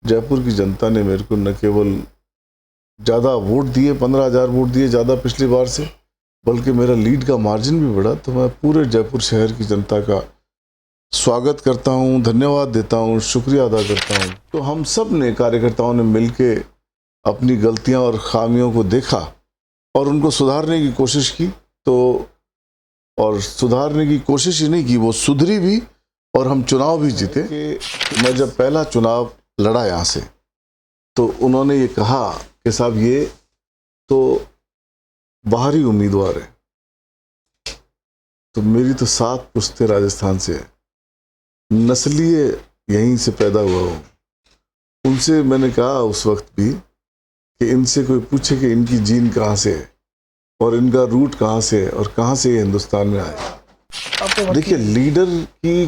जयपुर की जनता ने मेरे को न केवल ज़्यादा वोट दिए, 15,000 वोट दिए ज़्यादा पिछली बार से, बल्कि मेरा लीड का मार्जिन भी बढ़ा। तो मैं पूरे जयपुर शहर की जनता का स्वागत करता हूं, धन्यवाद देता हूं, शुक्रिया अदा करता हूं। तो हम सब ने, कार्यकर्ताओं ने मिलके अपनी गलतियां और खामियों को देखा और उनको सुधारने की कोशिश की। तो और सुधारने की कोशिश ही नहीं की, वो सुधरी भी और हम चुनाव भी जीते। कि मैं जब पहला चुनाव लड़ा यहाँ से, तो उन्होंने ये कहा कि साहब ये तो बाहरी उम्मीदवार है। तो मेरी तो 7 पुश्ते राजस्थान से है, नस्लीय यहीं से पैदा हुआ हूँ। उनसे मैंने कहा उस वक्त भी कि इनसे कोई पूछे कि इनकी जीन कहाँ से है और इनका रूट कहाँ से है और कहाँ से ये हिंदुस्तान में आए। देखिए, लीडर की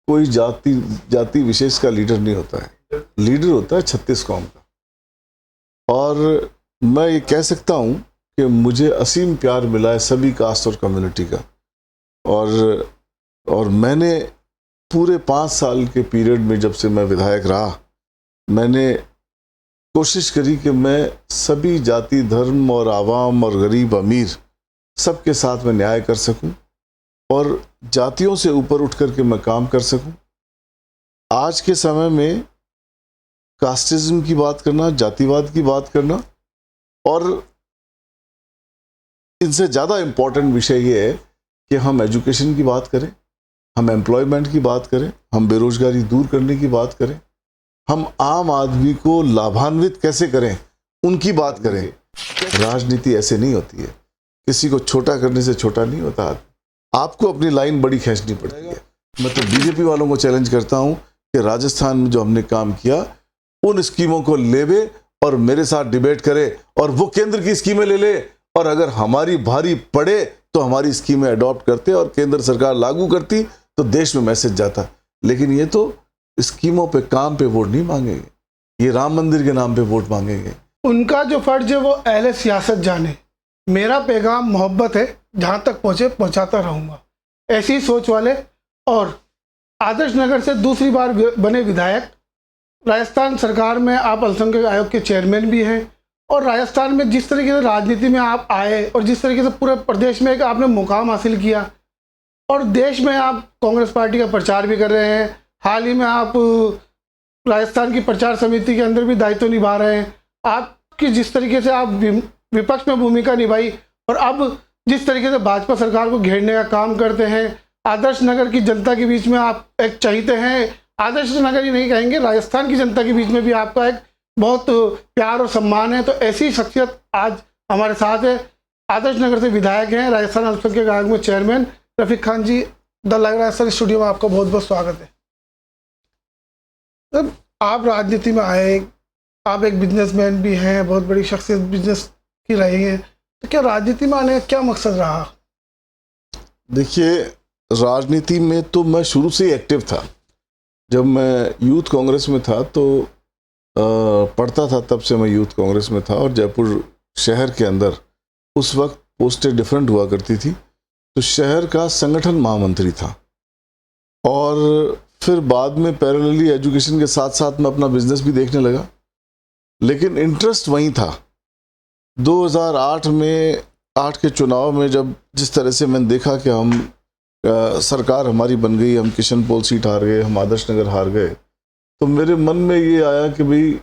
कोई जाति विशेष का लीडर नहीं होता है, लीडर होता है 36 कौम का। और मैं ये कह सकता हूँ कि मुझे असीम प्यार मिला है सभी कास्ट और कम्युनिटी का। और मैंने पूरे 5 साल के पीरियड में, जब से मैं विधायक रहा, मैंने कोशिश करी कि मैं सभी जाति, धर्म और आवाम और गरीब अमीर सबके साथ में न्याय कर सकूं और जातियों से ऊपर उठ करके मैं काम कर सकूं। आज के समय में कास्टिज्म की बात करना, जातिवाद की बात करना, और इनसे ज़्यादा इम्पोर्टेंट विषय ये है कि हम एजुकेशन की बात करें, हम एम्प्लॉयमेंट की बात करें, हम बेरोजगारी दूर करने की बात करें, हम आम आदमी को लाभान्वित कैसे करें उनकी बात करें। राजनीति ऐसे नहीं होती है, किसी को छोटा करने से छोटा नहीं होता। आपको अपनी लाइन बड़ी खींचनी पड़ती है। मैं तो बीजेपी वालों को चैलेंज करता हूं कि राजस्थान में जो हमने काम किया उन स्कीमों को लेवे और मेरे साथ डिबेट करे और वो केंद्र की स्कीमें ले ले, और अगर हमारी भारी पड़े तो हमारी स्कीमें अडॉप्ट करते और केंद्र सरकार लागू करती तो देश में मैसेज जाता। लेकिन ये तो स्कीमों पे, काम पे वोट नहीं मांगेंगे, ये राम मंदिर के नाम पे वोट मांगेंगे। उनका जो फर्ज है वो अहले सियासत जाने, मेरा पैगाम मोहब्बत है, जहाँ तक पहुँचे पहुँचाता रहूँगा, ऐसी सोच वाले। और आदर्श नगर से दूसरी बार बने विधायक, राजस्थान सरकार में आप अल्पसंख्यक आयोग के चेयरमैन भी हैं, और राजस्थान में जिस तरीके से राजनीति में आप आए और जिस तरीके से पूरे प्रदेश में एक आपने मुकाम हासिल किया, और देश में आप कांग्रेस पार्टी का प्रचार भी कर रहे हैं। हाल ही में आप राजस्थान की प्रचार समिति के अंदर भी दायित्व निभा रहे हैं। आपकी जिस तरीके से आप विपक्ष में भूमिका निभाई और अब जिस तरीके से भाजपा सरकार को घेरने का काम करते हैं, आदर्श नगर की जनता के बीच में आप एक चहीते हैं। आदर्श नगर ही नहीं कहेंगे, राजस्थान की जनता के बीच में भी आपका एक बहुत प्यार और सम्मान है। तो ऐसी शख्सियत आज हमारे साथ है। आदर्श नगर से विधायक हैं, राजस्थान अल्पसंख्यक आयोग में chairman Rafiq Khan ji. The live Rajasthan studio में आपका बहुत बहुत स्वागत है। जब आप राजनीति में आए, आप एक बिजनेसमैन भी हैं, बहुत बड़ी शख्सियत बिजनेस की रही हैं, तो क्या राजनीति में आने का क्या मकसद रहा? देखिए, राजनीति में तो मैं शुरू से ही एक्टिव था। जब मैं यूथ कांग्रेस में था तो पढ़ता था, तब से मैं यूथ कांग्रेस में था। और जयपुर शहर के अंदर उस वक्त पोस्टें डिफरेंट हुआ करती थी, तो शहर का संगठन महामंत्री था। और फिर बाद में पैरेलली एजुकेशन के साथ साथ मैं अपना बिजनेस भी देखने लगा, लेकिन इंटरेस्ट वहीं था। 2008 में, 8 के चुनाव में जब जिस तरह से मैंने देखा कि हम सरकार हमारी बन गई, हम किशनपोल सीट हार गए, हम आदर्श नगर हार गए, तो मेरे मन में ये आया कि भाई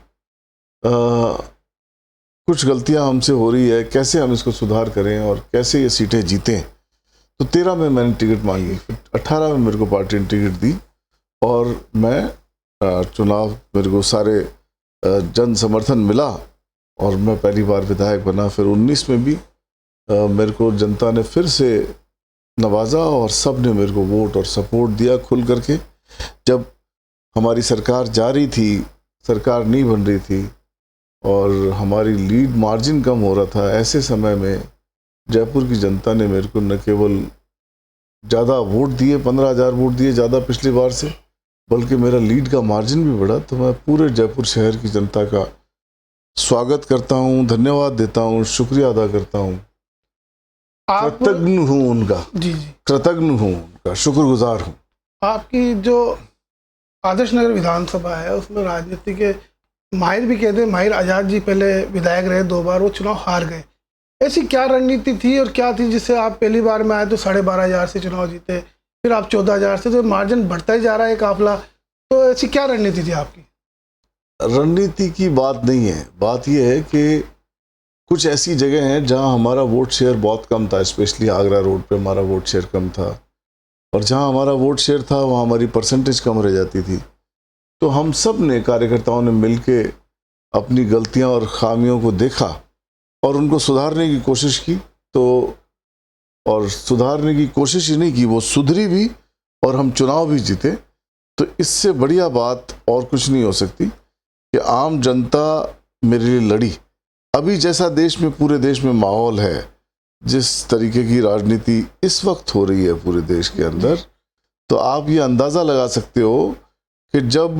कुछ गलतियां हमसे हो रही है, कैसे हम इसको सुधार करें और कैसे ये सीटें जीतें। तो 13 में मैंने टिकट मांगी, फिर 18 में मेरे को पार्टी ने टिकट दी और मैं चुनाव, मेरे को सारे जन समर्थन मिला और मैं पहली बार विधायक बना। फिर 19 में भी मेरे को जनता ने फिर से नवाजा और सब ने मेरे को वोट और सपोर्ट दिया खुल करके। जब हमारी सरकार जा रही थी, सरकार नहीं बन रही थी और हमारी लीड मार्जिन कम हो रहा था, ऐसे समय में जयपुर की जनता ने मेरे को न केवल ज़्यादा वोट दिए, 15,000 वोट दिए ज़्यादा पिछली बार से, बल्कि मेरा लीड का मार्जिन भी बढ़ा। तो मैं पूरे जयपुर शहर की जनता का स्वागत करता हूँ, धन्यवाद देता हूँ, शुक्रिया अदा करता हूँ, कृतज्ञ हूँ उनका। जी, कृतज्ञ हूँ उनका, शुक्रगुजार हूँ। आपकी जो आदर्श नगर विधानसभा है उसमें राजनीति के माहिर भी कहते हैं, माहिर आज़ाद जी पहले विधायक रहे 2 बार, वो चुनाव हार गए। ऐसी क्या रणनीति थी और क्या थी जिससे आप पहली बार में आए तो 12,500 से चुनाव जीते, फिर आप 14,000 से, तो मार्जिन बढ़ता ही जा रहा है काफिला। तो ऐसी क्या रणनीति थी आपकी? रणनीति की बात नहीं है, बात यह है कि कुछ ऐसी जगह हैं जहां हमारा वोट शेयर बहुत कम था, स्पेशली आगरा रोड पे हमारा वोट शेयर कम था, और जहां हमारा वोट शेयर था वहां हमारी परसेंटेज कम रह जाती थी। तो हम सब ने, कार्यकर्ताओं ने मिलके अपनी गलतियां और खामियों को देखा और उनको सुधारने की कोशिश की। तो और सुधारने की कोशिश ही नहीं की, वो सुधरी भी और हम चुनाव भी जीते। तो इससे बढ़िया बात और कुछ नहीं हो सकती कि आम जनता मेरे लिए लड़ी। अभी जैसा देश में, पूरे देश में माहौल है, जिस तरीके की राजनीति इस वक्त हो रही है पूरे देश के अंदर, तो आप ये अंदाज़ा लगा सकते हो कि जब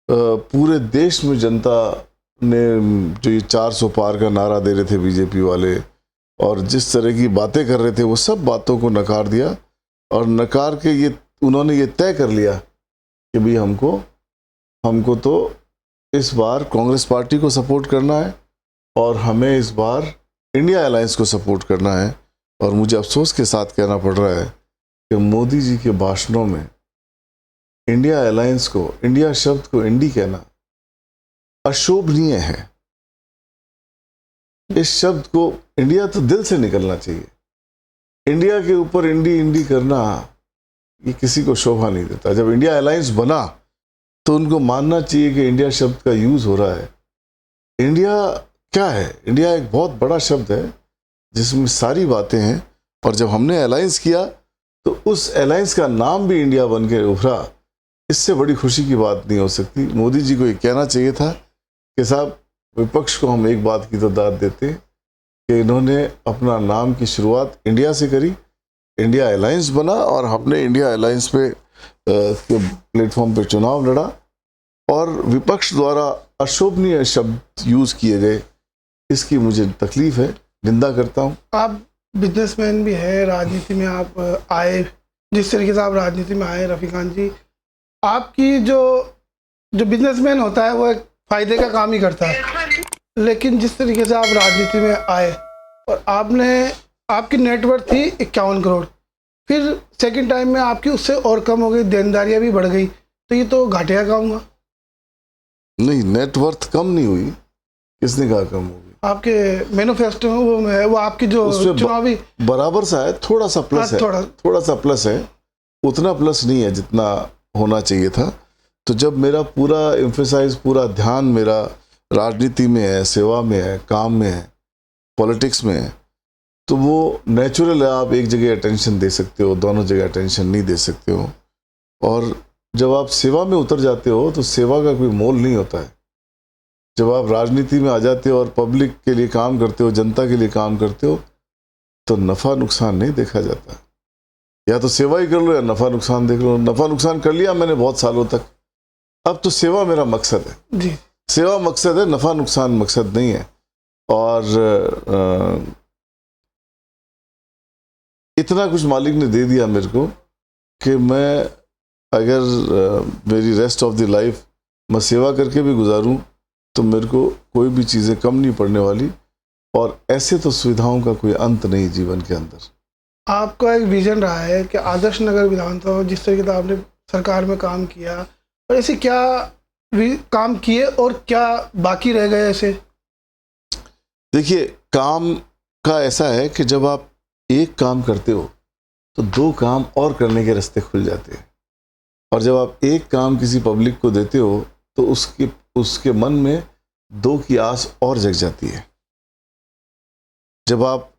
पूरे देश में जनता ने जो ये 400 पार का नारा दे रहे थे बीजेपी वाले, और जिस तरह की बातें कर रहे थे, वो सब बातों को नकार दिया, और नकार के ये उन्होंने ये तय कर लिया कि भाई हमको तो इस बार कांग्रेस पार्टी को सपोर्ट करना है और हमें इस बार इंडिया अलायंस को सपोर्ट करना है। और मुझे अफसोस के साथ कहना पड़ रहा है कि मोदी जी के भाषणों में इंडिया अलायंस को, इंडिया शब्द को इंडी कहना अशोभनीय है। इस शब्द को, इंडिया तो दिल से निकलना चाहिए। इंडिया के ऊपर इंडी इंडी करना ये किसी को शोभा नहीं देता। जब इंडिया अलायंस बना तो उनको मानना चाहिए कि इंडिया शब्द का यूज हो रहा है। इंडिया क्या है? इंडिया एक बहुत बड़ा शब्द है जिसमें सारी बातें हैं, और जब हमने अलायंस किया तो उस अलायंस का नाम भी इंडिया बन के उभरा। इससे बड़ी खुशी की बात नहीं हो सकती। मोदी जी को ये कहना चाहिए था कि साहब, विपक्ष को हम एक बात की तो दाद देते कि इन्होंने अपना नाम की शुरुआत इंडिया से करी, इंडिया अलायंस बना, और हमने इंडिया अलायंस पे के प्लेटफॉर्म पे चुनाव लड़ा, और विपक्ष द्वारा अशोभनीय शब्द यूज किए गए, इसकी मुझे तकलीफ है, निंदा करता हूँ। आप बिजनेसमैन भी हैं, राजनीति में आप आए, जिस तरीके से आप राजनीति में आए रफीकान जी, आपकी जो बिजनेसमैन होता है वो एक फायदे का काम ही करता है, लेकिन जिस तरीके से आप राजनीति में आए और आपकी नेटवर्थ थी 51 करोड़, फिर सेकंड टाइम में आपकी उससे और कम हो गई, देनदारियां भी बढ़ गई, तो ये तो घाटे का काम हुआ। नहीं, नेटवर्थ कम नहीं हुई, किसने कहा कम होगी? आपके मैनिफेस्टो में वो आपकी जो चुनावी बराबर सा है, थोड़ा सा प्लस है, थोड़ा सा प्लस है, उतना प्लस नहीं है जितना होना चाहिए था। तो जब मेरा पूरा एम्फेसाइज, पूरा ध्यान मेरा राजनीति में है, सेवा में है, काम में है, पॉलिटिक्स में है, तो वो नेचुरल है। आप एक जगह अटेंशन दे सकते हो, दोनों जगह अटेंशन नहीं दे सकते हो। और जब आप सेवा में उतर जाते हो तो सेवा का कोई मोल नहीं होता है। जब आप राजनीति में आ जाते हो और पब्लिक के लिए काम करते हो, जनता के लिए काम करते हो, तो नफ़ा नुकसान नहीं देखा जाता। या तो सेवा ही कर लो या नफ़ा नुकसान देख लो। नफ़ा नुकसान कर लिया मैंने बहुत सालों तक, अब तो सेवा मेरा मकसद है जी। सेवा मकसद है, नफ़ा नुकसान मकसद नहीं है। और इतना कुछ मालिक ने दे दिया मेरे को कि मैं, अगर मेरी रेस्ट ऑफ द लाइफ मैं सेवा करके भी गुजारूं तो मेरे को कोई भी चीज़ें कम नहीं पड़ने वाली। और ऐसे तो सुविधाओं का कोई अंत नहीं जीवन के अंदर। आपका एक विजन रहा है कि आदर्श नगर विधानसभा, जिस तरीके से आपने सरकार में काम किया, और ऐसे क्या काम किए और क्या बाकी रह गए ऐसे? देखिए, काम का ऐसा है कि जब आप एक काम करते हो तो दो काम और करने के रास्ते खुल जाते हैं, और जब आप एक काम किसी पब्लिक को देते हो तो उसके मन में दो की आस और जग जाती है। जब आप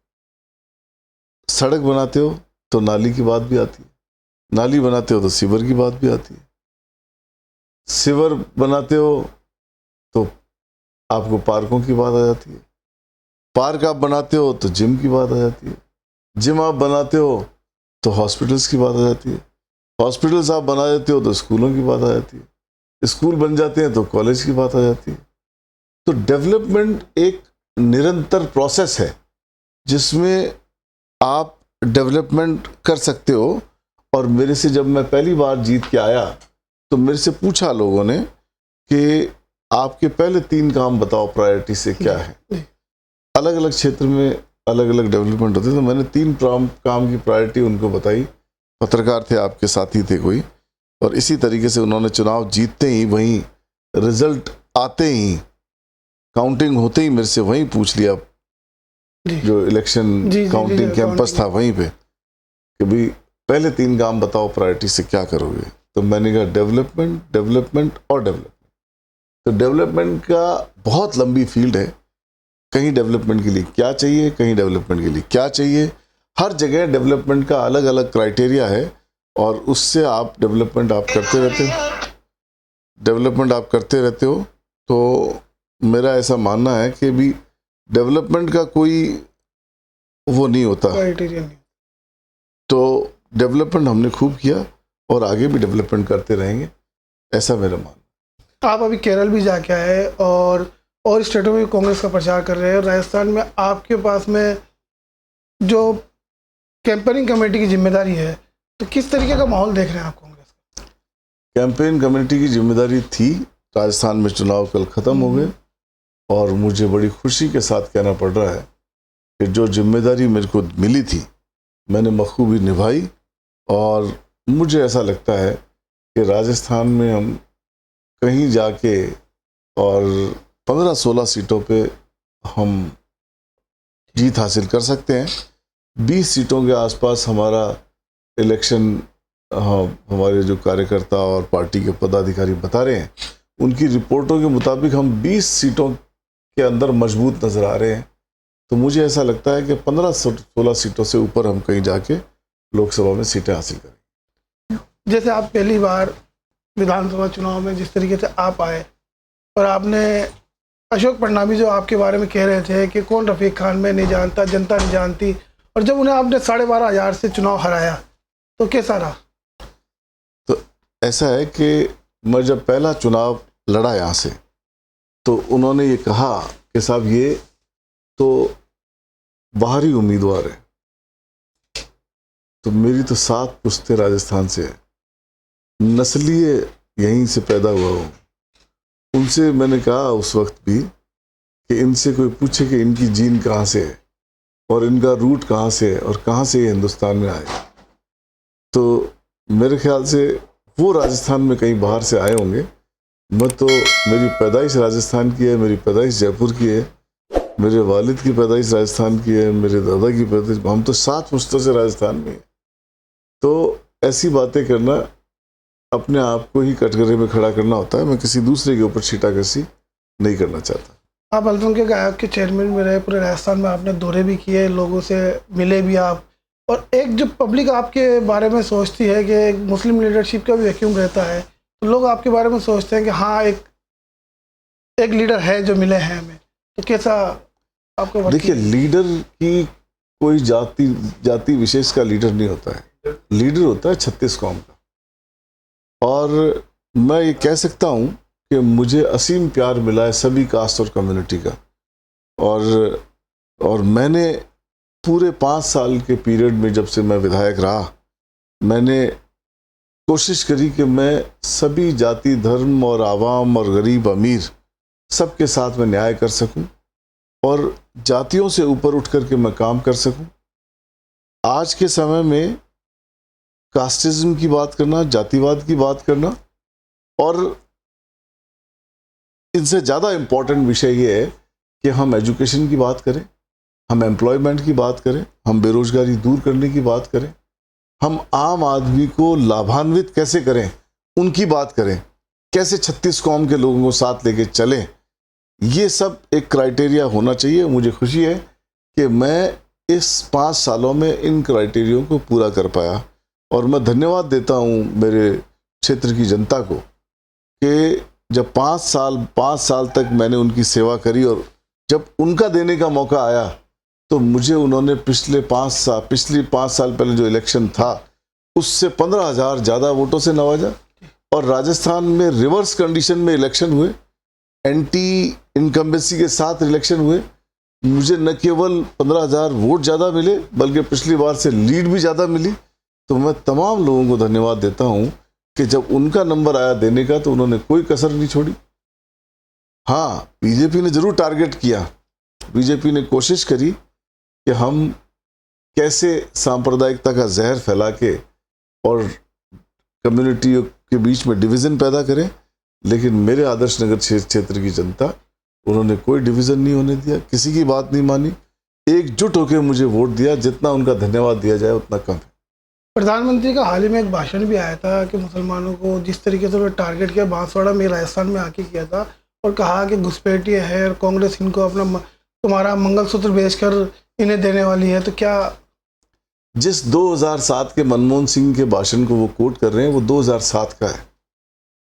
सड़क बनाते हो तो नाली की बात भी आती है, नाली बनाते हो तो सीवर की बात भी आती है, सीवर बनाते हो तो आपको पार्कों की बात आ जाती है, पार्क आप बनाते हो तो जिम की बात आ जाती है, जिम आप बनाते हो तो हॉस्पिटल्स की बात आ जाती है, हॉस्पिटल्स आप बना देते हो तो स्कूलों की बात आ जाती है, स्कूल बन जाते हैं तो कॉलेज की बात आ जाती है। तो डेवलपमेंट एक निरंतर प्रोसेस है जिसमें आप डेवलपमेंट कर सकते हो। और मेरे से जब मैं पहली बार जीत के आया तो मेरे से पूछा लोगों ने कि आपके पहले 3 काम बताओ प्रायोरिटी से क्या है। अलग अलग क्षेत्र में अलग अलग डेवलपमेंट होते, तो मैंने 3 काम की प्रायोरिटी उनको बताई। पत्रकार थे, आपके साथी थे कोई, और इसी तरीके से उन्होंने चुनाव जीतते ही, वहीं रिजल्ट आते ही, काउंटिंग होते ही मेरे से वहीं पूछ लिया, जो इलेक्शन काउंटिंग कैंपस था वहीं पे, कि भाई पहले 3 काम बताओ प्रायोरिटी से क्या करोगे। तो मैंने कहा डेवलपमेंट, डेवलपमेंट और डेवलपमेंट। तो डेवलपमेंट का बहुत लंबी फील्ड है, कहीं डेवलपमेंट के लिए क्या चाहिए, कहीं डेवलपमेंट के लिए क्या चाहिए, हर जगह डेवलपमेंट का अलग अलग क्राइटेरिया है, और उससे आप डेवलपमेंट आप करते रहते हो। तो मेरा ऐसा मानना है कि भी डेवलपमेंट का कोई वो नहीं होता, क्राइटेरिया नहीं। तो डेवलपमेंट हमने खूब किया और आगे भी डेवलपमेंट करते रहेंगे, ऐसा मेरा मानना। आप अभी केरल भी जाके आए और स्टेटों में भी कांग्रेस का प्रचार कर रहे हैं। राजस्थान में आपके पास में जो कैंपेनिंग कमेटी की जिम्मेदारी है, तो किस तरीके का माहौल देख रहे हैं आप कांग्रेस का? कैंपेन कमेटी की जिम्मेदारी थी, राजस्थान में चुनाव कल ख़त्म हो गए, और मुझे बड़ी खुशी के साथ कहना पड़ रहा है कि जो जिम्मेदारी मेरे को मिली थी मैंने बखूबी निभाई, और मुझे ऐसा लगता है कि राजस्थान में हम कहीं जाके और 15-16 सीटों पे हम जीत हासिल कर सकते हैं। 20 सीटों के आसपास हमारा इलेक्शन, हमारे जो कार्यकर्ता और पार्टी के पदाधिकारी बता रहे हैं, उनकी रिपोर्टों के मुताबिक हम 20 सीटों के अंदर मजबूत नज़र आ रहे हैं। तो मुझे ऐसा लगता है कि 15-16 सीटों से ऊपर हम कहीं जाके लोकसभा में सीटें हासिल करें। जैसे आप पहली बार विधानसभा चुनाव में जिस तरीके से आप आए, और आपने अशोक फडणवीस जो आपके बारे में कह रहे थे कि कौन रफ़ीक खान में नहीं जानता, जनता नहीं जानती, और जब उन्हें आपने 12,500 से चुनाव हराया तो कैसा रहा? तो ऐसा है कि मैं जब पहला चुनाव लड़ा यहाँ से, तो उन्होंने ये कहा कि साहब ये तो बाहरी उम्मीदवार है। तो मेरी तो 7 पुश्तें राजस्थान से है, नस्लीय यहीं से पैदा हुआ हूँ। उनसे मैंने कहा उस वक्त भी कि इनसे कोई पूछे कि इनकी जीन कहाँ से है और इनका रूट कहाँ से है और कहाँ से ये हिंदुस्तान में आए, तो मेरे ख्याल से वो राजस्थान में कहीं बाहर से आए होंगे। मैं तो, मेरी पैदाइश राजस्थान की है, मेरी पैदाइश जयपुर की है, मेरे वालिद की पैदाइश राजस्थान की है, मेरे दादा की पैदाइश, हम तो 7 पुश्तों से राजस्थान में हैं। तो ऐसी बातें करना अपने आप को ही कटघरे में खड़ा करना होता है। मैं किसी दूसरे के ऊपर छीटाकशी नहीं करना चाहता। आप अल्ट्रॉन के गायक के चेयरमैन में रहे, पूरे राजस्थान में आपने दौरे भी किए, लोगों से मिले भी आप, और एक जो पब्लिक आपके बारे में सोचती है कि एक मुस्लिम लीडरशिप का भी वैक्यूम रहता है, तो लोग आपके बारे में सोचते हैं कि हाँ एक लीडर है जो मिले हैं हमें। तो कैसा आपको? देखिए, लीडर की कोई जाति विशेष का लीडर नहीं होता है, लीडर होता है 36 कौम का। और मैं ये कह सकता हूँ कि मुझे असीम प्यार मिला है सभी कास्ट और कम्युनिटी का, और मैंने पूरे 5 साल के पीरियड में, जब से मैं विधायक रहा, मैंने कोशिश करी कि मैं सभी जाति, धर्म और आवाम और गरीब अमीर सबके साथ में न्याय कर सकूं और जातियों से ऊपर उठ कर के मैं काम कर सकूं। आज के समय में कास्टिज्म की बात करना, जातिवाद की बात करना, और इनसे ज़्यादा इम्पोर्टेंट विषय ये है कि हम एजुकेशन की बात करें, हम एम्प्लॉयमेंट की बात करें, हम बेरोजगारी दूर करने की बात करें, हम आम आदमी को लाभान्वित कैसे करें उनकी बात करें, कैसे 36 कौम के लोगों को साथ लेके चलें। ये सब एक क्राइटेरिया होना चाहिए। मुझे खुशी है कि मैं इस 5 सालों में इन क्राइटेरियों को पूरा कर पाया, और मैं धन्यवाद देता हूँ मेरे क्षेत्र की जनता को कि जब 5 साल तक मैंने उनकी सेवा करी, और जब उनका देने का मौका आया तो मुझे उन्होंने पिछली 5 साल पहले जो इलेक्शन था उससे 15,000 ज़्यादा वोटों से नवाजा। और राजस्थान में रिवर्स कंडीशन में इलेक्शन हुए, एंटी इनकम्बेंसी के साथ इलेक्शन हुए, मुझे न केवल 15,000 वोट ज़्यादा मिले बल्कि पिछली बार से लीड भी ज़्यादा मिली। तो मैं तमाम लोगों को धन्यवाद देता हूं कि जब उनका नंबर आया देने का तो उन्होंने कोई कसर नहीं छोड़ी। हाँ, बीजेपी ने जरूर टारगेट किया, बीजेपी ने कोशिश करी कि हम कैसे सांप्रदायिकता का जहर फैला के और कम्युनिटी के बीच में डिवीज़न पैदा करें, लेकिन मेरे आदर्श नगर क्षेत्र की जनता, उन्होंने कोई डिवीज़न नहीं होने दिया, किसी की बात नहीं मानी, एकजुट होकर मुझे वोट दिया। जितना उनका धन्यवाद दिया जाए उतना कम है। प्रधानमंत्री का हाल ही में एक भाषण भी आया था कि मुसलमानों को जिस तरीके से उन्होंने टारगेट किया, बांसवाड़ा में, राजस्थान में आके किया था, और कहा कि घुसपैठिए है और कांग्रेस इनको अपना तुम्हारा मंगलसूत्र बेचकर इन्हें देने वाली है। तो क्या जिस 2007 के मनमोहन सिंह के भाषण को वो कोट कर रहे हैं वो 2007 का है,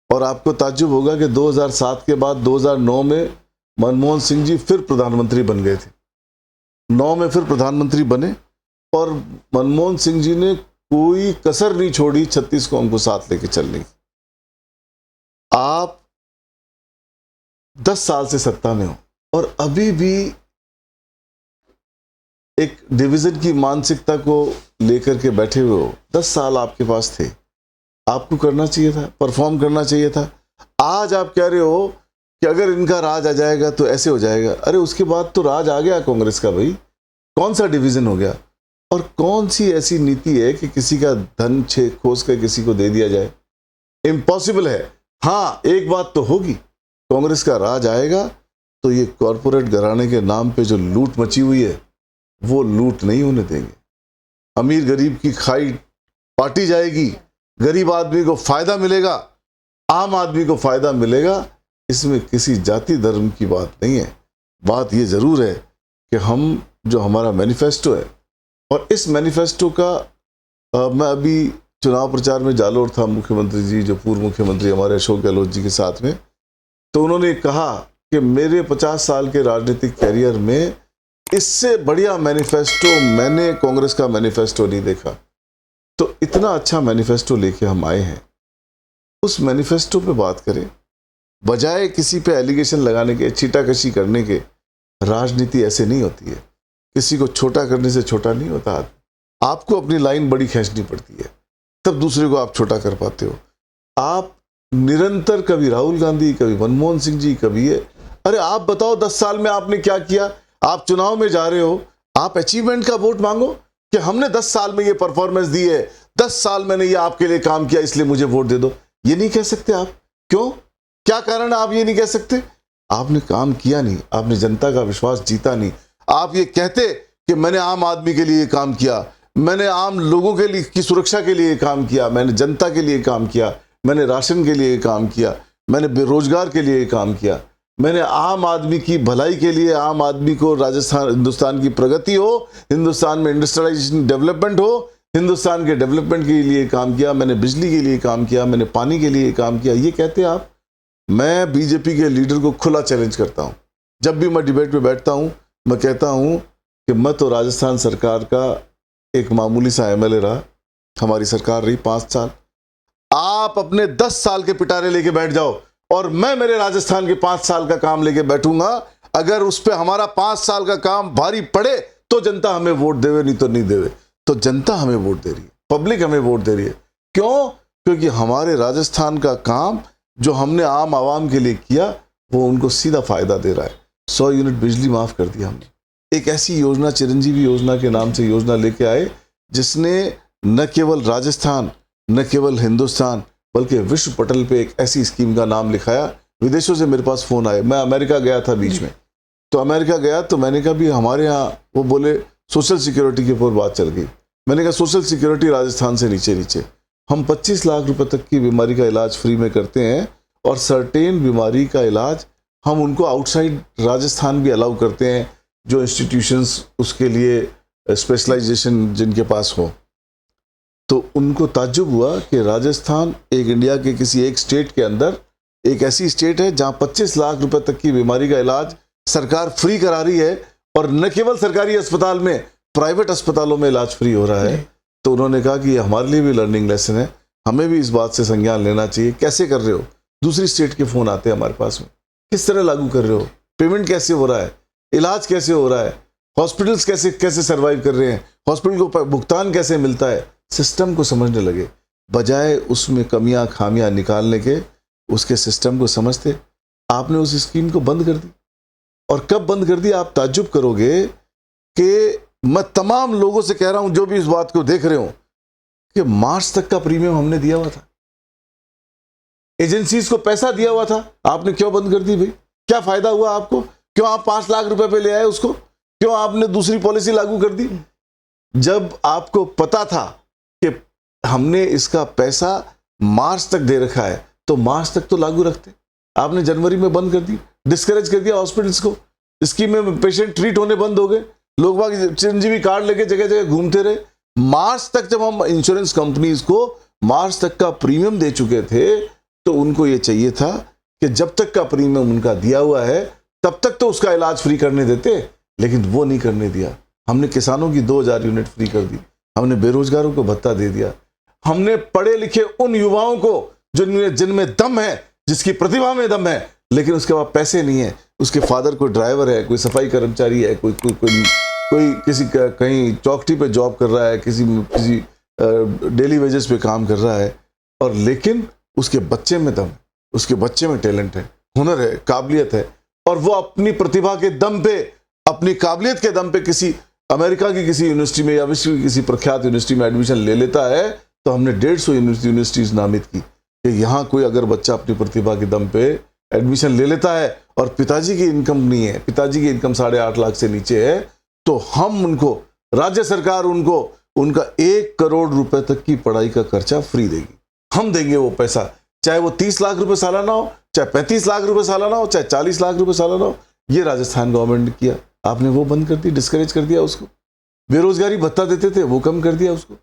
और आपको ताज्जुब होगा कि 2007 के बाद 2009 में मनमोहन सिंह जी फिर प्रधानमंत्री बन गए थे, 9 में फिर प्रधानमंत्री बने, और मनमोहन सिंह जी ने कोई कसर नहीं छोड़ी 36 कौम को साथ लेके चलने की। आप 10 साल से सत्ता में हो और अभी भी एक डिवीजन की मानसिकता को लेकर के बैठे हुए हो। 10 साल आपके पास थे, आपको करना चाहिए था, परफॉर्म करना चाहिए था। आज आप कह रहे हो कि अगर इनका राज आ जाएगा तो ऐसे हो जाएगा। अरे उसके बाद तो राज आ गया कांग्रेस का भाई, कौन सा डिवीजन हो गया? और कौन सी ऐसी नीति है कि किसी का धन खोस कर किसी को दे दिया जाए? इम्पॉसिबल है। हाँ, एक बात तो होगी, कांग्रेस का राज आएगा तो ये कॉरपोरेट घराने के नाम पे जो लूट मची हुई है वो लूट नहीं होने देंगे। अमीर गरीब की खाई पाटी जाएगी, गरीब आदमी को फायदा मिलेगा, आम आदमी को फायदा मिलेगा। इसमें किसी जाति धर्म की बात नहीं है। बात ये जरूर है कि हम जो हमारा मैनिफेस्टो है, और इस मैनिफेस्टो का मैं अभी चुनाव प्रचार में जालोर था, मुख्यमंत्री जी जो पूर्व मुख्यमंत्री हमारे अशोक गहलोत जी के साथ में, तो उन्होंने कहा कि मेरे 50 साल के राजनीतिक कैरियर में इससे बढ़िया मैनिफेस्टो मैंने कांग्रेस का मैनिफेस्टो नहीं देखा। तो इतना अच्छा मैनिफेस्टो लेके हम आए हैं, उस मैनिफेस्टो पे बात करें, बजाय किसी पे एलिगेशन लगाने के, छीटाकशी करने के। राजनीति ऐसे नहीं होती है, किसी को छोटा करने से छोटा नहीं होता। आपको अपनी लाइन बड़ी खींचनी पड़ती है, तब दूसरे को आप छोटा कर पाते हो। आप निरंतर कभी राहुल गांधी, कभी मनमोहन सिंह जी, कभी ये, अरे आप बताओ 10 साल में आपने क्या किया? आप चुनाव में जा रहे हो, आप अचीवमेंट का वोट मांगो कि हमने 10 साल में ये परफॉर्मेंस दी है, 10 साल मैंने ये आपके लिए काम किया इसलिए मुझे वोट दे दो। ये नहीं कह सकते आप। क्यों? क्या कारण आप ये नहीं कह सकते? आपने काम किया नहीं, आपने जनता का विश्वास जीता नहीं। आप ये कहते कि मैंने आम आदमी के लिए काम किया, मैंने आम लोगों के लिए की सुरक्षा के लिए काम किया, मैंने जनता के लिए काम किया, मैंने राशन के लिए काम किया, मैंने बेरोजगार के लिए काम किया, मैंने आम आदमी की भलाई के लिए, आम आदमी को राजस्थान, हिंदुस्तान की प्रगति हो, हिंदुस्तान में इंडस्ट्रियलाइजेशन डेवलपमेंट हो, हिंदुस्तान के डेवलपमेंट के लिए काम किया, मैंने बिजली के लिए काम किया, मैंने पानी के लिए काम किया। ये कहते आप। मैं बीजेपी के लीडर को खुला चैलेंज करता हूं। जब भी मैं डिबेट में बैठता हूं, मैं कहता हूं कि मैं तो राजस्थान सरकार का एक मामूली सा एमएलए रहा, हमारी सरकार रही 5 साल। आप अपने 10 साल के पिटारे लेके बैठ जाओ और मैं मेरे राजस्थान के 5 साल का काम लेके बैठूंगा। अगर उस पर हमारा 5 साल का काम भारी पड़े तो जनता हमें वोट देवे, नहीं तो नहीं देवे। तो जनता हमें वोट दे रही है, पब्लिक हमें वोट दे रही है। क्यों? क्योंकि हमारे राजस्थान का काम जो हमने आम आवाम के लिए किया वो उनको सीधा फायदा दे रहा है। 100 यूनिट बिजली माफ कर दिया हमने। एक ऐसी योजना, चिरंजीवी योजना के नाम से योजना लेके आए, जिसने न केवल राजस्थान, न केवल हिंदुस्तान, बल्कि विश्व पटल पे एक ऐसी स्कीम का नाम लिखाया। विदेशों से मेरे पास फोन आए। मैं अमेरिका गया था बीच में, तो अमेरिका गया तो मैंने कहा भी हमारे यहाँ, वो बोले सोशल सिक्योरिटी के ऊपर बात चल गई। मैंने कहा सोशल सिक्योरिटी राजस्थान से नीचे नीचे, हम 25 लाख रुपए तक की बीमारी का इलाज फ्री में करते हैं, और सर्टेन बीमारी का इलाज हम उनको आउटसाइड राजस्थान भी अलाउ करते हैं, जो इंस्टीट्यूशंस उसके लिए स्पेशलाइजेशन जिनके पास हो। तो उनको ताज्जुब हुआ कि राजस्थान एक इंडिया के किसी एक स्टेट के अंदर एक ऐसी स्टेट है जहां 25 लाख रुपए तक की बीमारी का इलाज सरकार फ्री करा रही है, और न केवल सरकारी अस्पताल में, प्राइवेट अस्पतालों में इलाज फ्री हो रहा है। तो उन्होंने कहा कि ये हमारे लिए भी लर्निंग लेसन है, हमें भी इस बात से संज्ञान लेना चाहिए। कैसे कर रहे हो? दूसरी स्टेट के फोन आते हैं हमारे पास में, किस तरह लागू कर रहे हो, पेमेंट कैसे हो रहा है, इलाज कैसे हो रहा है, हॉस्पिटल्स कैसे कैसे सर्वाइव कर रहे हैं, हॉस्पिटल को भुगतान कैसे मिलता है। सिस्टम को समझने लगे, बजाय उसमें कमियां खामियां निकालने के, उसके सिस्टम को समझते। आपने उस स्कीम को बंद कर दी। और कब बंद कर दी आप ताज्जुब करोगे कि मैं तमाम लोगों से कह रहा हूं जो भी इस बात को देख रहे हो कि मार्च तक का प्रीमियम हमने दिया हुआ था, एजेंसीज को पैसा दिया हुआ था, आपने क्यों बंद कर दी भाई? क्या फायदा हुआ आपको? क्यों आप 5 लाख रुपए पे ले आए उसको? क्यों आपने दूसरी पॉलिसी लागू कर दी? जब आपको पता था कि हमने इसका पैसा मार्च तक दे रखा है तो मार्च तक तो लागू रखते। आपने जनवरी में बंद कर दी, डिस्करेज कर दिया हॉस्पिटल्स को, स्कीम में पेशेंट ट्रीट होने बंद हो गए, लोग बाग चिरंजीवी कार्ड लेके जगह जगह घूमते रहे। मार्च तक जब हम इंश्योरेंस कंपनीज को मार्च तक का प्रीमियम दे चुके थे तो उनको ये चाहिए था कि जब तक का प्रीमियम उनका दिया हुआ है तब तक तो उसका इलाज फ्री करने देते, लेकिन वो नहीं करने दिया। हमने किसानों की 2000 यूनिट फ्री कर दी, हमने बेरोजगारों को भत्ता दे दिया, हमने पढ़े लिखे उन युवाओं को जिनमें दम है, जिसकी प्रतिभा में दम है, लेकिन उसके पास पैसे नहीं है, उसके फादर कोई ड्राइवर है, कोई सफाई कर्मचारी है, कोई किसी कहीं चौकटी पे जॉब कर रहा है, किसी डेली वेजेस पे काम कर रहा है, और लेकिन उसके बच्चे में दम है, उसके बच्चे में टैलेंट है, हुनर है, काबिलियत है, और वो अपनी प्रतिभा के दम पे, अपनी काबिलियत के दम पे किसी अमेरिका की किसी यूनिवर्सिटी में या विश्व की किसी प्रख्यात यूनिवर्सिटी में एडमिशन ले लेता है। तो हमने 150 यूनिवर्सिटीज नामित की कि यहाँ कोई अगर बच्चा अपनी प्रतिभा के दम पे एडमिशन ले लेता है और पिताजी की इनकम नहीं है, पिताजी की इनकम 8.5 लाख से नीचे है, तो हम उनको, राज्य सरकार उनको उनका 1 करोड़ रुपए तक की पढ़ाई का खर्चा फ्री देगी। हम देंगे वो पैसा, चाहे वो 30 लाख रुपए सालाना हो, चाहे 35 लाख रुपए सालाना हो, चाहे 40 लाख रुपए सालाना हो। ये राजस्थान गवर्नमेंट ने किया, आपने वो बंद कर दी, डिस्करेज कर दिया उसको। बेरोजगारी भत्ता देते थे वो कम कर दिया उसको।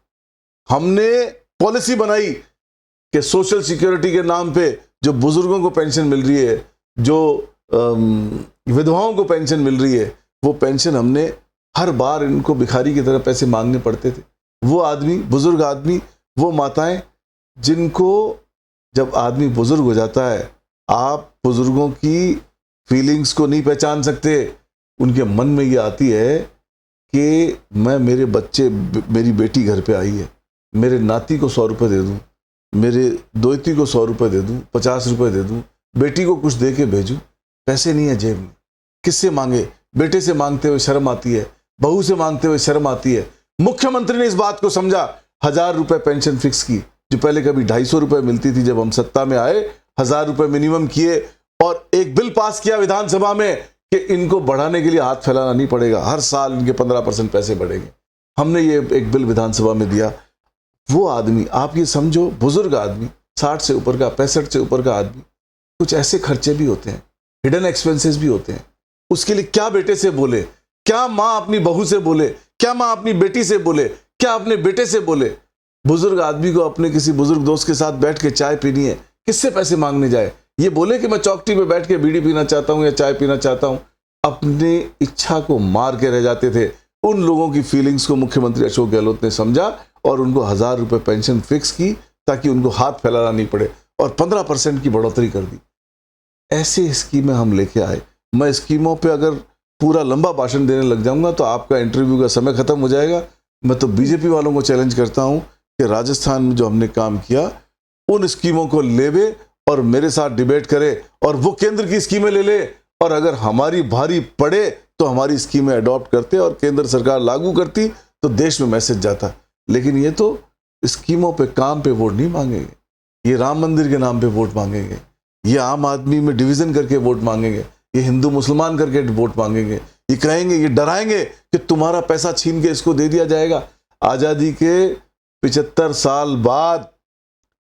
हमने पॉलिसी बनाई कि सोशल सिक्योरिटी के नाम पे जो बुजुर्गों को पेंशन मिल रही है, जो विधवाओं को पेंशन मिल रही है, वो पेंशन हमने हर बार इनको भिखारी की तरह पैसे मांगने पड़ते थे। वो आदमी, बुजुर्ग आदमी, वो माताएं जिनको, जब आदमी बुजुर्ग हो जाता है, आप बुजुर्गों की फीलिंग्स को नहीं पहचान सकते, उनके मन में ये आती है कि मैं, मेरे बच्चे, मेरी बेटी घर पे आई है, मेरे नाती को 100 रुपये दे दूं, मेरे दोती को 100 रुपये दे दूं, 50 रुपये दे दूं, बेटी को कुछ दे के भेजूं, पैसे नहीं है जेब में, किससे मांगे? बेटे से मांगते हुए शर्म आती है, बहू से मांगते हुए शर्म आती है। मुख्यमंत्री ने इस बात को समझा, 1000 रुपये पेंशन फिक्स की, जो पहले कभी 250 रुपये मिलती थी। जब हम सत्ता में आए 1000 रुपये मिनिमम किए और एक बिल पास किया विधानसभा में कि इनको बढ़ाने के लिए हाथ फैलाना नहीं पड़ेगा, हर साल इनके 15% पैसे बढ़ेंगे। हमने ये एक बिल विधानसभा में दिया। वो आदमी, आप ये समझो, बुजुर्ग आदमी, 60 से ऊपर का, 65 से ऊपर का आदमी, कुछ ऐसे खर्चे भी होते हैं, हिडन एक्सपेंसेस भी होते हैं। उसके लिए क्या बेटे से बोले, क्या माँ अपनी बहू से बोले, क्या माँ अपनी बेटी से बोले, क्या अपने बेटे से बोले? बुजुर्ग आदमी को अपने किसी बुजुर्ग दोस्त के साथ बैठ के चाय पीनी है, किससे पैसे मांगने जाए? ये बोले कि मैं चौकटी पे बैठ के बीड़ी पीना चाहता हूं या चाय पीना चाहता हूं। अपनी इच्छा को मार के रह जाते थे। उन लोगों की फीलिंग्स को मुख्यमंत्री अशोक गहलोत ने समझा और उनको 1000 रुपये पेंशन फिक्स की ताकि उनको हाथ फैलाना नहीं पड़े, और 15% की बढ़ोतरी कर दी। ऐसी स्कीमें हम लेके आए। मैं स्कीमों पे अगर पूरा लंबा भाषण देने लग जाऊंगा तो आपका इंटरव्यू का समय खत्म हो जाएगा। मैं तो बीजेपी वालों को चैलेंज करता हूं कि राजस्थान में जो हमने काम किया उन स्कीमों को लेवे और मेरे साथ डिबेट करे, और वो केंद्र की स्कीमें ले ले, और अगर हमारी भारी पड़े तो हमारी स्कीमें अडॉप्ट करते और केंद्र सरकार लागू करती तो देश में मैसेज जाता। लेकिन ये तो स्कीमों पे, काम पे वोट नहीं मांगेंगे, ये राम मंदिर के नाम पे वोट मांगेंगे, ये आम आदमी में डिवीजन करके वोट मांगेंगे, ये हिंदू मुसलमान करके वोट मांगेंगे, ये कहेंगे, ये डराएंगे कि तुम्हारा पैसा छीन के इसको दे दिया जाएगा। आज़ादी के 75 साल बाद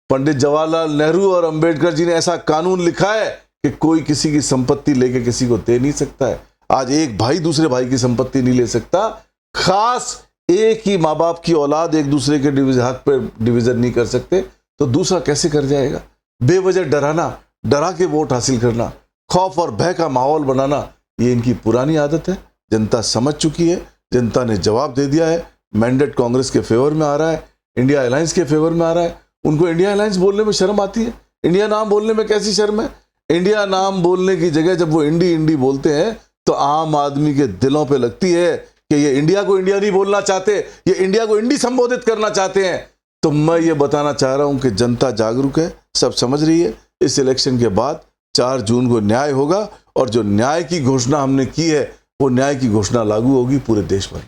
पंडित जवाहरलाल नेहरू और अंबेडकर जी ने ऐसा कानून लिखा है कि कोई किसी की संपत्ति लेके किसी को दे नहीं सकता है। आज एक भाई दूसरे भाई की संपत्ति नहीं ले सकता, खास एक ही माँ बाप की औलाद एक दूसरे के हक पे डिवीजन नहीं कर सकते, तो दूसरा कैसे कर जाएगा? बेवजह डराना, डरा के वोट हासिल करना, खौफ और भय का माहौल बनाना, ये इनकी पुरानी आदत है। जनता समझ चुकी है, जनता ने जवाब दे दिया है। मैंडेट कांग्रेस के फेवर में आ रहा है, इंडिया अलायंस के फेवर में आ रहा है। उनको इंडिया अलायंस बोलने में शर्म आती है, इंडिया नाम बोलने में कैसी शर्म है? इंडिया नाम बोलने की जगह जब वो इंडी इंडी बोलते हैं तो आम आदमी के दिलों पे लगती है कि ये इंडिया को इंडिया नहीं बोलना चाहते, ये इंडिया को इंडी संबोधित करना चाहते हैं। तो मैं ये बताना चाह रहा हूं कि जनता जागरूक है, सब समझ रही है। इस इलेक्शन के बाद 4 जून को न्याय होगा और जो न्याय की घोषणा हमने की है वो न्याय की घोषणा लागू होगी पूरे देश भर।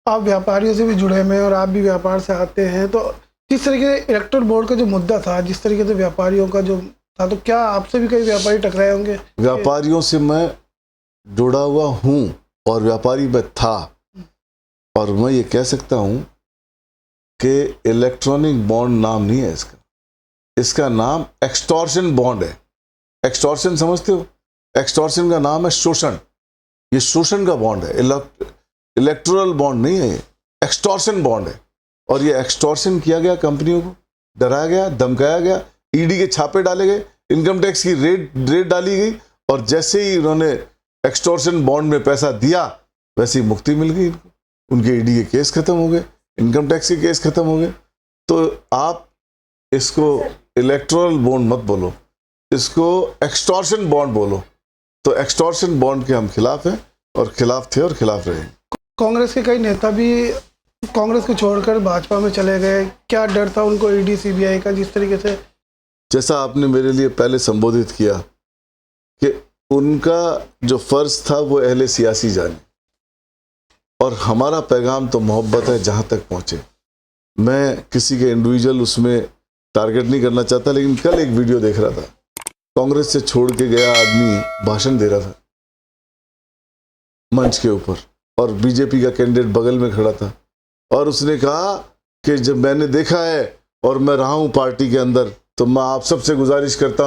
आप व्यापारियों से भी जुड़े हुए हैं और आप भी व्यापार से आते हैं, तो जिस तरीके से इलेक्टोरल बोर्ड का जो मुद्दा था, जिस तरीके से व्यापारियों का जो था, तो क्या आपसे भी कई व्यापारी टकराए होंगे? व्यापारियों से मैं जुड़ा हुआ हूँ और व्यापारी मैं था, और मैं ये कह सकता हूँ कि इलेक्ट्रॉनिक बॉन्ड नाम नहीं है इसका, इसका नाम एक्सटॉर्शन बॉन्ड है। एक्सटॉर्शन समझते हो? एक्सटॉर्शन का नाम है शोषण। ये शोषण का बॉन्ड है, इलेक्टोरल बॉन्ड नहीं है, ये एक्सटॉर्शन बॉन्ड है। और ये एक्सटॉर्शन किया गया, कंपनियों को डराया गया, धमकाया गया, ईडी के छापे डाले गए, इनकम टैक्स की रेड डाली गई, और जैसे ही उन्होंने एक्सटॉर्शन बॉन्ड में पैसा दिया वैसे ही मुक्ति मिल गई इनको। उनके ईडी के केस खत्म हो गए, इनकम टैक्स के केस खत्म हो गए। तो आप इसको इलेक्टोरल बॉन्ड मत बोलो, इसको एक्सटॉर्शन बॉन्ड बोलो। तो एक्सटॉर्शन बॉन्ड के हम खिलाफ हैं और खिलाफ थे और खिलाफ रहेंगे। कांग्रेस के कई नेता भी कांग्रेस को छोड़कर भाजपा में चले गए, क्या डर था उनको ईडी सीबीआई का? जिस तरीके से जैसा आपने मेरे लिए पहले संबोधित किया कि उनका जो फर्ज था वो अहले सियासी जाने, और हमारा पैगाम तो मोहब्बत है जहां तक पहुंचे। मैं किसी के इंडिविजुअल उसमें टारगेट नहीं करना चाहता, लेकिन कल एक वीडियो देख रहा था, कांग्रेस से छोड़ के गया आदमी भाषण दे रहा था मंच के ऊपर, और बीजेपी का कैंडिडेट बगल में खड़ा था, और उसने कहा कि जब मैंने देखा है और मैं रहा हूं पार्टी के अंदर, तो मैं आप सबसे गुजारिश करता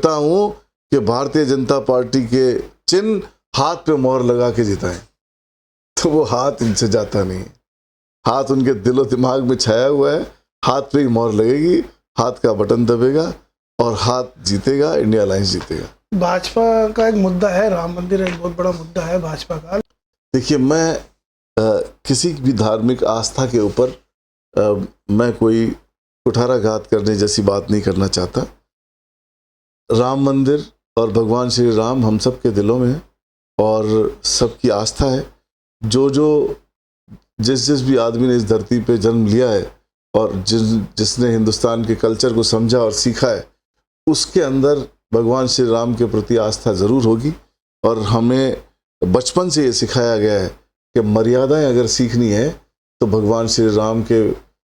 हूं कि भारतीय जनता पार्टी के चिन्ह हाथ पे मोहर लगा के जिताएं। तो वो हाथ इनसे जाता नहीं है, हाथ उनके दिलो दिमाग में छाया हुआ है, हाथ पे ही मोहर लगेगी, हाथ का बटन दबेगा और हाथ जीतेगा, इंडिया अलायंस जीतेगा। भाजपा का एक मुद्दा है राम मंदिर, एक बहुत बड़ा मुद्दा है भाजपा का। देखिए, मैं किसी भी धार्मिक आस्था के ऊपर मैं कोई कुठाराघात करने जैसी बात नहीं करना चाहता। राम मंदिर और भगवान श्री राम हम सब के दिलों में है और सबकी आस्था है। जिस भी आदमी ने इस धरती पे जन्म लिया है और जिसने हिंदुस्तान के कल्चर को समझा और सीखा है, उसके अंदर भगवान श्री राम के प्रति आस्था ज़रूर होगी। और हमें बचपन से ये सिखाया गया है कि मर्यादाएं अगर सीखनी है तो भगवान श्री राम के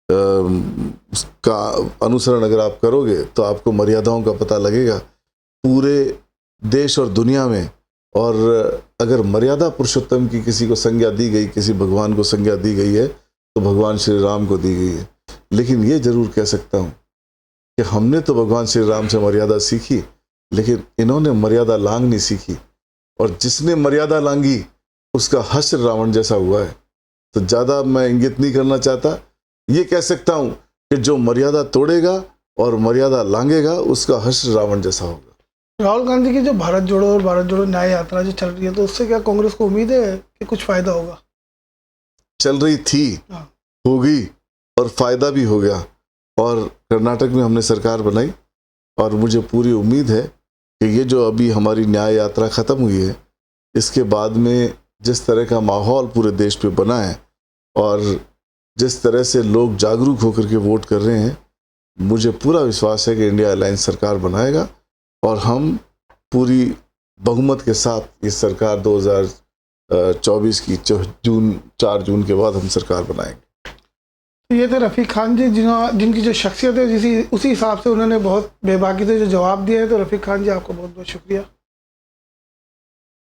का अनुसरण अगर आप करोगे तो आपको मर्यादाओं का पता लगेगा पूरे देश और दुनिया में। और अगर मर्यादा पुरुषोत्तम की किसी को संज्ञा दी गई, किसी भगवान को संज्ञा दी गई है, तो भगवान श्री राम को दी गई है। लेकिन ये जरूर कह सकता हूँ कि हमने तो भगवान श्री राम से मर्यादा सीखी, लेकिन इन्होंने मर्यादा लांघनी सीखी, और जिसने मर्यादा लांघी उसका हश्र रावण जैसा हुआ है। तो ज़्यादा मैं इंगित नहीं करना चाहता, ये कह सकता हूँ कि जो मर्यादा तोड़ेगा और मर्यादा लांघेगा उसका हश्र रावण जैसा होगा। राहुल गांधी की जो भारत जोड़ो और भारत जोड़ो न्याय यात्रा जो चल रही है, तो उससे क्या कांग्रेस को उम्मीद है कि कुछ फायदा होगा? चल रही थी, होगी और फायदा भी हो गया। और कर्नाटक में हमने सरकार बनाई, और मुझे पूरी उम्मीद है कि ये जो अभी हमारी न्याय यात्रा ख़त्म हुई है, इसके बाद में जिस तरह का माहौल पूरे देश पे बना है और जिस तरह से लोग जागरूक होकर के वोट कर रहे हैं, मुझे पूरा विश्वास है कि इंडिया अलायंस सरकार बनाएगा और हम पूरी बहुमत के साथ ये सरकार 2024 की 4 जून के बाद हम सरकार बनाएंगे। ये थे रफ़ीक खान जी, जिनकी जो शख्सियत है उसी हिसाब से उन्होंने बहुत बेबाकी से जो जवाब दिया है। तो रफ़ीक खान जी, आपका बहुत बहुत शुक्रिया।